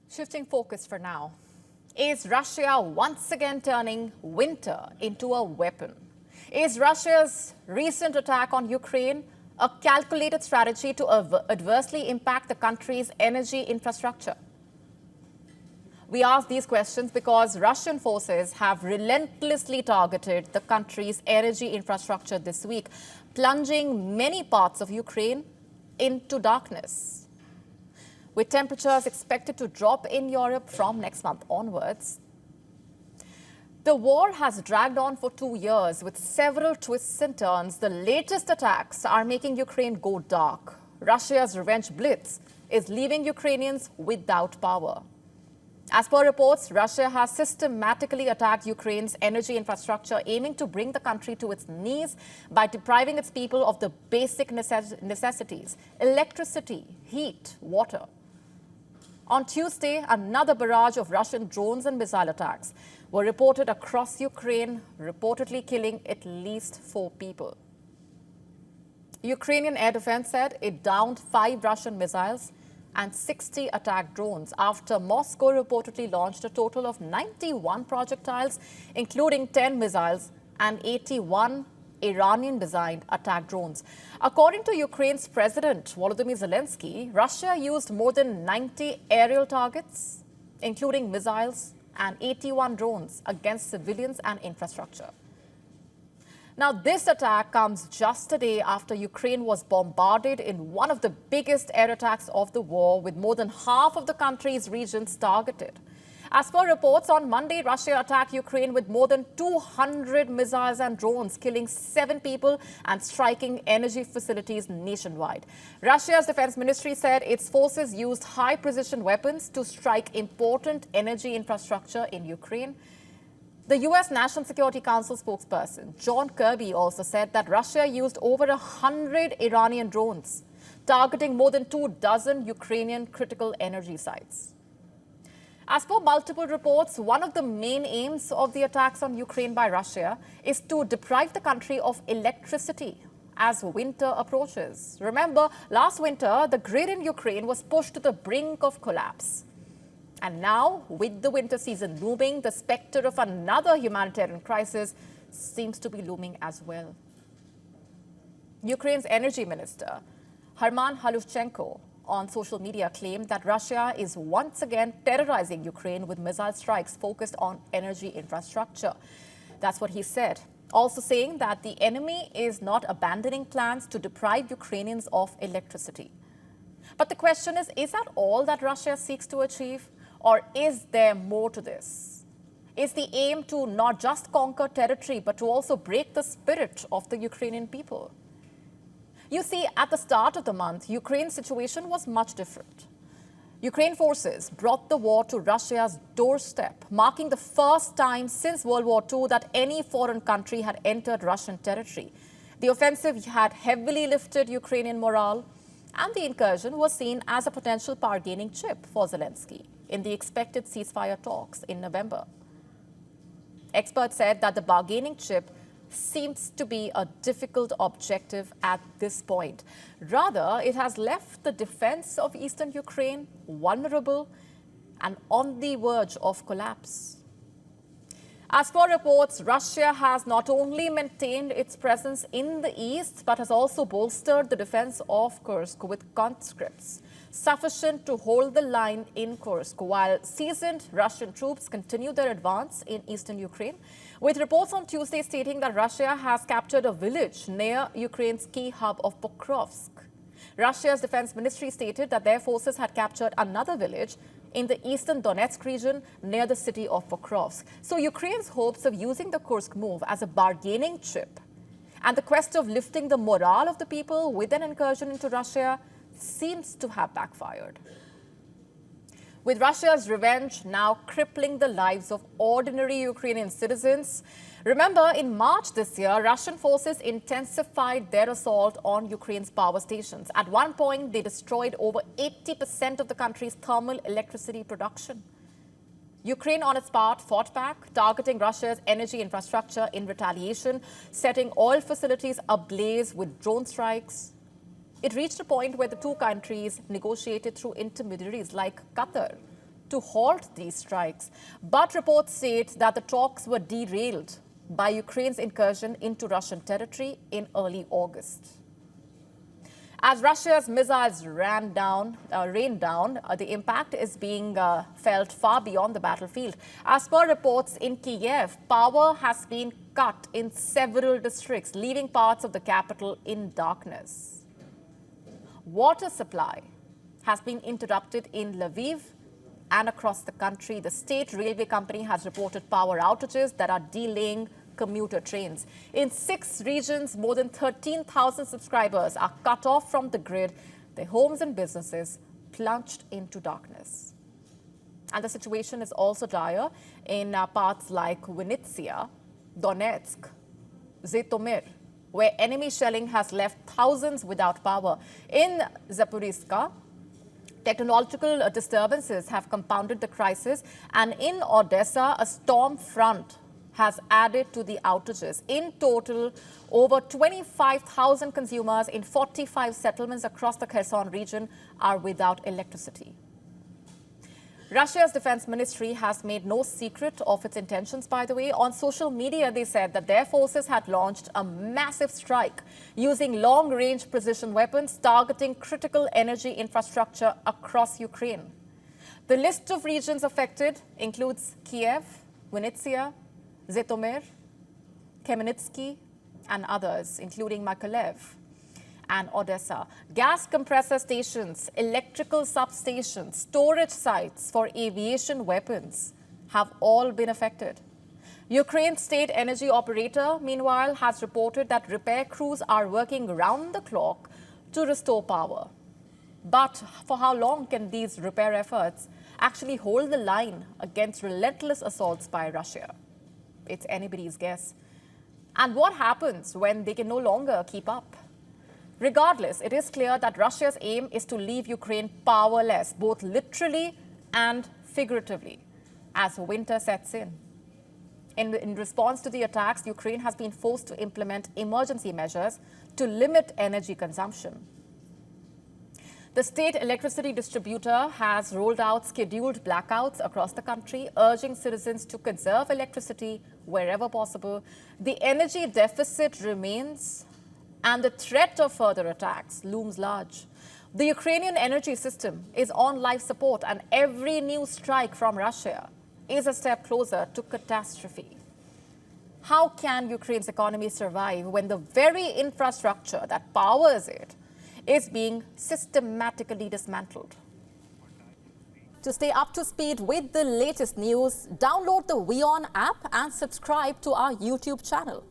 Shifting focus for now. Is Russia once again turning winter into a weapon? Is Russia's recent attack on Ukraine a calculated strategy to adversely impact the country's energy infrastructure? We ask these questions because Russian forces have relentlessly targeted the country's energy infrastructure this week, plunging many parts of Ukraine into darkness. With temperatures expected to drop in Europe from next month onwards, the war has dragged on for 2 years with several twists and turns. The latest attacks are making Ukraine go dark. Russia's revenge Blitz is leaving Ukrainians without power. As per reports, Russia has systematically attacked Ukraine's energy infrastructure, aiming to bring the country to its knees by depriving its people of the basic necessities: electricity, heat, water. On Tuesday, another barrage of Russian drones and missile attacks were reported across Ukraine, reportedly killing at least 4 people. Ukrainian Air Defense said it downed 5 Russian missiles and 60 attack drones after Moscow reportedly launched a total of 91 projectiles, including 10 missiles and 81 Iranian-designed attack drones. According to Ukraine's President Volodymyr Zelensky, Russia used more than 90 aerial targets, including missiles and 81 drones against civilians and infrastructure. Now, this attack comes just a day after Ukraine was bombarded in one of the biggest air attacks of the war, with more than half of the country's regions targeted. As per reports, on Monday, Russia attacked Ukraine with more than 200 missiles and drones, killing 7 people and striking energy facilities nationwide. Russia's defense ministry said its forces used high-precision weapons to strike important energy infrastructure in Ukraine. The U.S. National Security Council spokesperson John Kirby also said that Russia used over 100 Iranian drones, targeting more than 24 Ukrainian critical energy sites. As per multiple reports, one of the main aims of the attacks on Ukraine by Russia is to deprive the country of electricity as winter approaches. Remember, last winter, the grid in Ukraine was pushed to the brink of collapse. And now, with the winter season looming, the specter of another humanitarian crisis seems to be looming as well. Ukraine's energy minister, Herman Halushchenko, on social media claimed that Russia is once again terrorizing Ukraine with missile strikes focused on energy infrastructure. That's what he said. Also saying that the enemy is not abandoning plans to deprive Ukrainians of electricity. But the question is that all that Russia seeks to achieve? Or is there more to this? Is the aim to not just conquer territory, but to also break the spirit of the Ukrainian people? You see, at the start of the month, Ukraine's situation was much different. Ukraine forces brought the war to Russia's doorstep, marking the first time since World War II that any foreign country had entered Russian territory. The offensive had heavily lifted Ukrainian morale, and the incursion was seen as a potential bargaining chip for Zelensky in the expected ceasefire talks in November. Experts said that the bargaining chip seems to be a difficult objective at this point. Rather, it has left the defense of eastern Ukraine vulnerable and on the verge of collapse. As per reports, Russia has not only maintained its presence in the east, but has also bolstered the defense of Kursk with conscripts sufficient to hold the line in Kursk, while seasoned Russian troops continue their advance in eastern Ukraine, with reports on Tuesday stating that Russia has captured a village near Ukraine's key hub of Pokrovsk. Russia's defense ministry stated that their forces had captured another village in the eastern Donetsk region near the city of Pokrovsk. So Ukraine's hopes of using the Kursk move as a bargaining chip and the quest of lifting the morale of the people with an incursion into Russia seems to have backfired. With Russia's revenge now crippling the lives of ordinary Ukrainian citizens. Remember, in March this year, Russian forces intensified their assault on Ukraine's power stations. At one point, they destroyed over 80% of the country's thermal electricity production. Ukraine, on its part, fought back, targeting Russia's energy infrastructure in retaliation, setting oil facilities ablaze with drone strikes. It reached a point where the two countries negotiated through intermediaries like Qatar to halt these strikes. But reports state that the talks were derailed by Ukraine's incursion into Russian territory in early August. As Russia's missiles rained down, the impact is being felt far beyond the battlefield. As per reports in Kiev, power has been cut in several districts, leaving parts of the capital in darkness. Water supply has been interrupted in Lviv and across the country. The state railway company has reported power outages that are delaying commuter trains. In 6 regions, more than 13,000 subscribers are cut off from the grid, their homes and businesses plunged into darkness. And the situation is also dire in parts like Vinnytsia, Donetsk, Zhytomyr, where enemy shelling has left thousands without power. In Zaporizhzhia, technological disturbances have compounded the crisis, and in Odessa, a storm front has added to the outages. In total, over 25,000 consumers in 45 settlements across the Kherson region are without electricity. Russia's defense ministry has made no secret of its intentions, by the way. On social media, they said that their forces had launched a massive strike using long-range precision weapons targeting critical energy infrastructure across Ukraine. The list of regions affected includes Kiev, Vinnytsia, Zhytomyr, Khmelnytsky, and others, including Mykolaiv and Odessa. Gas compressor stations, electrical substations, storage sites for aviation weapons have all been affected. Ukraine's state energy operator, meanwhile, has reported that repair crews are working round the clock to restore power. But for how long can these repair efforts actually hold the line against relentless assaults by Russia? It's anybody's guess. And what happens when they can no longer keep up? Regardless, it is clear that Russia's aim is to leave Ukraine powerless, both literally and figuratively, as winter sets in. In response to the attacks, Ukraine has been forced to implement emergency measures to limit energy consumption. The state electricity distributor has rolled out scheduled blackouts across the country, urging citizens to conserve electricity wherever possible. The energy deficit remains, and the threat of further attacks looms large. The Ukrainian energy system is on life support, and every new strike from Russia is a step closer to catastrophe. How can Ukraine's economy survive when the very infrastructure that powers it is being systematically dismantled? To stay up to speed with the latest news, download the WION app and subscribe to our YouTube channel.